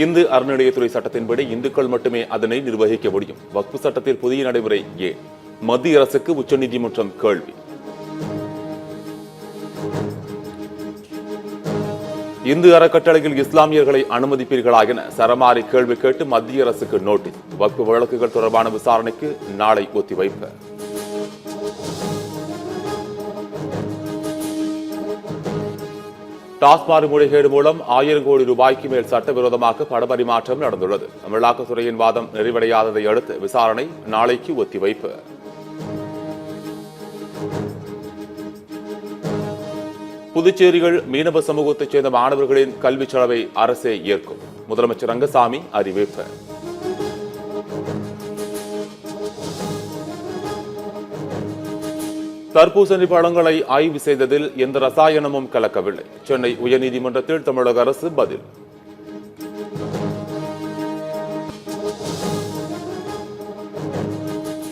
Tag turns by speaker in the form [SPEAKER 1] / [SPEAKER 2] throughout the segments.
[SPEAKER 1] இந்து அறநிலையத்துறை சட்டத்தின்படி இந்துக்கள் மட்டுமே அதனை நிர்வகிக்க முடியும். வக்ஃபு சட்டத்தில் புதிய நடைமுறை ஏன்? மத்திய அரசுக்கு உச்சநீதிமன்றம் கேள்வி. இந்து அறக்கட்டளையில் இஸ்லாமியர்களை அனுமதிப்பீர்களா என சரமாரி கேள்வி கேட்டு மத்திய அரசுக்கு நோட்டீஸ். வக்ஃபு வழக்குகள் தொடர்பான விசாரணைக்கு நாளை ஒத்திவைப்பு. டாஸ்மாக் முறைகேடு மூலம் 1000 கோடி ரூபாய்க்கு மேல் சட்டவிரோதமாக பணப்பரிமாற்றம் நடந்துள்ளது. அமலாக்கத்துறையின் வாதம் நிறைவடையாததை அடுத்து விசாரணை நாளைக்கு ஒத்திவைப்பு. புதுச்சேரியில் மீனவ சமூகத்தைச் சேர்ந்த மாணவர்களின் கல்வி செலவை அரசே ஏற்கும். முதலமைச்சர் ரங்கசாமி அறிவிப்பு. தர்பூசணி பழங்களை ஆய்வு செய்ததில் எந்த ரசாயனமும் கலக்கவில்லை. சென்னை உயர்நீதிமன்றத்தில் தமிழக அரசு பதில்.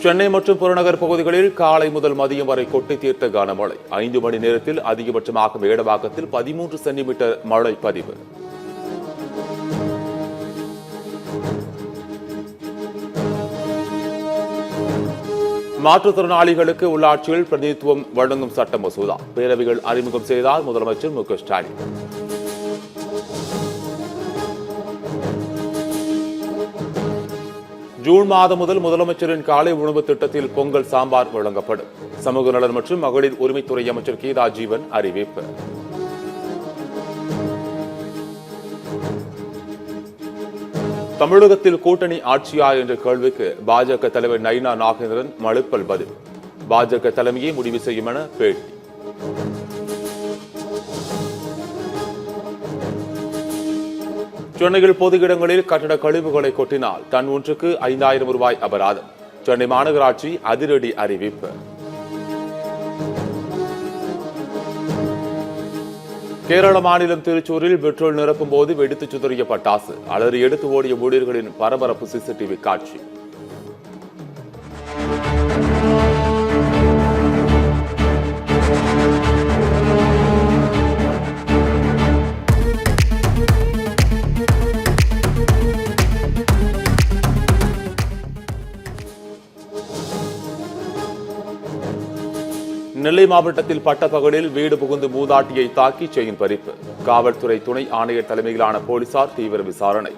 [SPEAKER 1] சென்னை மற்றும் புறநகர் பகுதிகளில் காலை முதல் மதியம் வரை கொட்டி தீர்த்த கனமழை. 5 மணி நேரத்தில் அதிகபட்சமாக மேடவாக்கத்தில் 13 சென்டிமீட்டர் மழை பதிவு. மாற்றுத்திறனாளிகளுக்கு உள்ளாட்சியில் பிரதிநிதித்துவம் வழங்கும் சட்ட மசோதா பேரவைகள் அறிமுகம் செய்தார் முதலமைச்சர் மு க ஸ்டாலின். ஜூன் மாதம் முதல் முதலமைச்சரின் காலை உணவு திட்டத்தில் பொங்கல் சாம்பார் வழங்கப்படும். சமூக நலன் மற்றும் மகளிர் உரிமைத்துறை அமைச்சர் கே ராஜீவன் அறிவிப்பு. தமிழகத்தில் கூட்டணி ஆட்சியா என்ற கேள்விக்கு பாஜக தலைவர் நயினா நாகேந்திரன் மழுப்பல் பதில். பாஜக தலைமையை முடிவு செய்யும் என பேட்டி. சென்னையில் பொது இடங்களில் கட்டட கழிவுகளை கொட்டினால் டன் ஒன்றுக்கு 5000 ரூபாய் அபராதம். சென்னை மாநகராட்சி அதிரடி அறிவிப்பு. கேரள மாநிலம் திருச்சூரில் பெட்ரோல் நிரப்பும் போது வெடித்து சிதறிய பட்டாசு. அலறி எடுத்து ஓடிய ஊழியர்களின் பரபரப்பு சிசிடிவி காட்சி. நெல்லை மாவட்டத்தில் பட்டப்பகலில் வீடு புகுந்து மூதாட்டியை தாக்கி செயின் பறிப்பு. காவல்துறை துணை ஆணையர் தலைமையிலான போலீசார் தீவிர விசாரணை.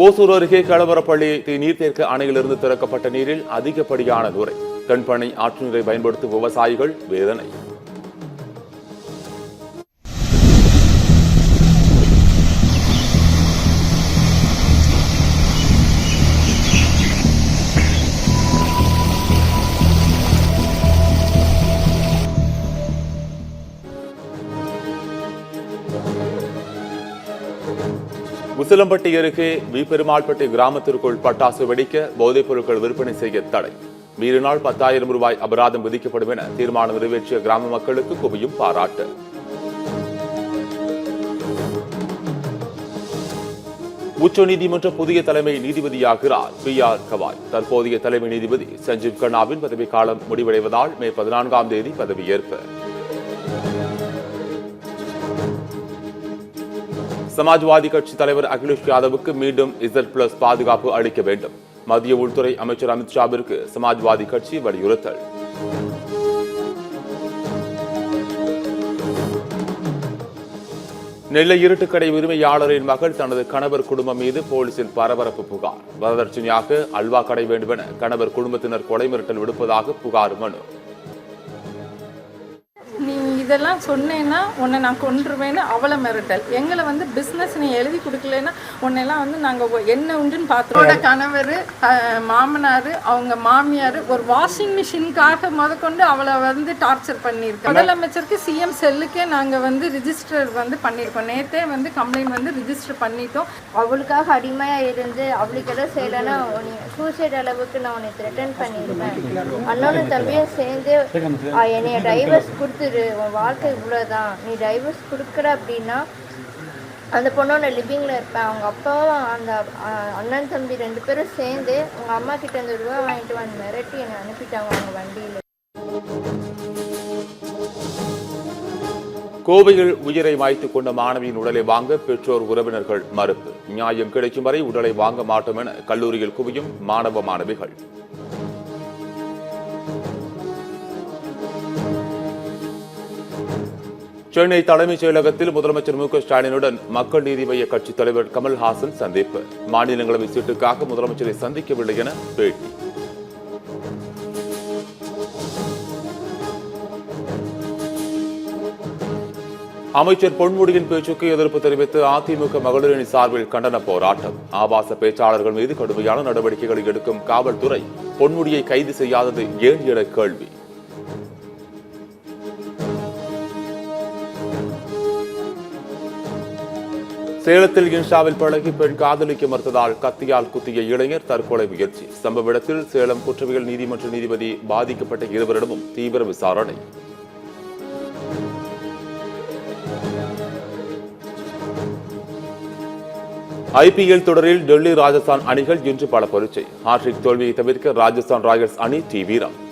[SPEAKER 1] ஓசூர் அருகே களவரப்பள்ளி நீர்த்தேக்க அணையிலிருந்து திறக்கப்பட்ட நீரில் அதிகப்படியான நுரை. தென்பண்ணை ஆற்று நீரை பயன்படுத்தும் விவசாயிகள் வேதனை. உசிலம்பட்டி அருகே விபெருமாள்பட்டி கிராமத்திற்குள் பட்டாசு வெடிக்க போதைப் பொருட்கள் விற்பனை செய்ய தடை. மீறினால் 10,000 ரூபாய் அபராதம் விதிக்கப்படும் என தீர்மானம் நிறைவேற்றிய கிராம மக்களுக்கு குவியும் பாராட்டு. உச்சநீதிமன்ற புதிய தலைமை நீதிபதியாகிறார் பி.ஆர். கவாய். தற்போதைய தலைமை நீதிபதி சஞ்சீவ் கண்ணாவின் பதவிக்காலம் முடிவடைவதால் மே 14ஆம் தேதி பதவியேற்பு. சமாஜ்வாதி கட்சி தலைவர் அகிலேஷ் யாதவுக்கு மீண்டும் Z+ பாதுகாப்பு அளிக்க வேண்டும். மத்திய உள்துறை அமைச்சர் அமித்ஷாவிற்கு சமாஜ்வாதி கட்சி வலியுறுத்தல். நெல்லை இருட்டுக்கடை உரிமையாளரின் மகள் தனது கணவர் குடும்பம் மீது போலீசில் பரபரப்பு புகார். வரதட்சணையாக அல்வா கடை வேண்டும் என கணவர் குடும்பத்தினர் கொலை மிரட்டல் விடுப்பதாக புகார் மனு.
[SPEAKER 2] இதெல்லாம் சொன்னேன்னா உன்னை நான் கொன்றுவேன்னு அவளை மிரட்டல். எங்களை வந்து பிஸ்னஸ் நீ எழுதி கொடுக்கலன்னா உன்னையெல்லாம் வந்து நாங்கள் என்ன உண்டுன்னு பார்த்தோட கணவர் மாமனார் அவங்க மாமியார் ஒரு வாஷிங் மிஷினுக்காக முதற்கொண்டு அவளை வந்து டார்ச்சர் பண்ணியிருக்கோம். முதலமைச்சருக்கு சிஎம் செல்லுக்கே நாங்கள் வந்து ரிஜிஸ்டர் வந்து பண்ணியிருக்கோம். நேற்றே வந்து கம்ப்ளைண்ட் வந்து ரிஜிஸ்டர் பண்ணிட்டோம்.
[SPEAKER 3] அவளுக்காக அடிமையாக இருந்து அவளுக்கு எதாவது செய்யலைன்னா சூசைட் அளவுக்கு நான் உன்னை த்ரெட்டன் பண்ணியிருப்பேன். அண்ணனும் தம்பியும் சேர்ந்து என்னைய டைவர்ஸ் கொடுத்துரு, வாழ்க்கை இவ்வளோதான், நீ டைவர்ஸ் கொடுக்குற அப்படின்னா அந்த பொண்ணோட லிவிங்கில் இருப்பேன். அவங்க அப்பாவும் அந்த அண்ணன் தம்பி 2 பேரும் சேர்ந்து அவங்க அம்மா கிட்ட இருந்து ரூபா வாங்கிட்டு வந்து மிரட்டி என்னை அனுப்பிட்டாங்க அவங்க வண்டியில்.
[SPEAKER 1] கோவையில் உயிரை மாய்த்துக் கொண்ட மாணவியின் உடலை வாங்க பெற்றோர் உறவினர்கள் மறுப்பு. நியாயம் கிடைக்கும் வரை உடலை வாங்க மாட்டோம் என கல்லூரியில் குவியும் மாணவ மாணவிகள். சென்னை தலைமைச் செயலகத்தில் முதலமைச்சர் மு.க.ஸ்டாலினுடன் மக்கள் நீதி மய்ய கட்சித் தலைவர் கமல்ஹாசன் சந்திப்பு. மாநிலங்களவை சீட்டுக்காக முதலமைச்சரை சந்திக்கவில்லை என பேட்டி. அமைச்சர் பொன்முடியின் பேச்சுக்கு எதிர்ப்பு தெரிவித்து அதிமுக மகளிர் அணி சார்பில் கண்டன போராட்டம். ஆபாச பேச்சாளர்கள் மீது கடுமையான நடவடிக்கைகளை எடுக்கும் காவல்துறை பொன்முடியை கைது செய்யாதது ஏன் என கேள்வி. சேலத்தில் இன்ஸ்டாவில் பழகி பெண் காதலிக்க மறுத்ததால் கத்தியால் குத்திய இளைஞர் தற்கொலை முயற்சி. சம்பவ இடத்தில் சேலம் குற்றவியல் நீதிமன்ற நீதிபதி பாதிக்கப்பட்ட இருவரிடமும் தீவிர விசாரணை. IPL தொடரில் டெல்லி ராஜஸ்தான் அணிகள் இன்று பல பரீட்சை. ஹாட்ரிக் தோல்வியை தவிர்க்க ராஜஸ்தான் ராயல்ஸ் அணி தீவிரம்.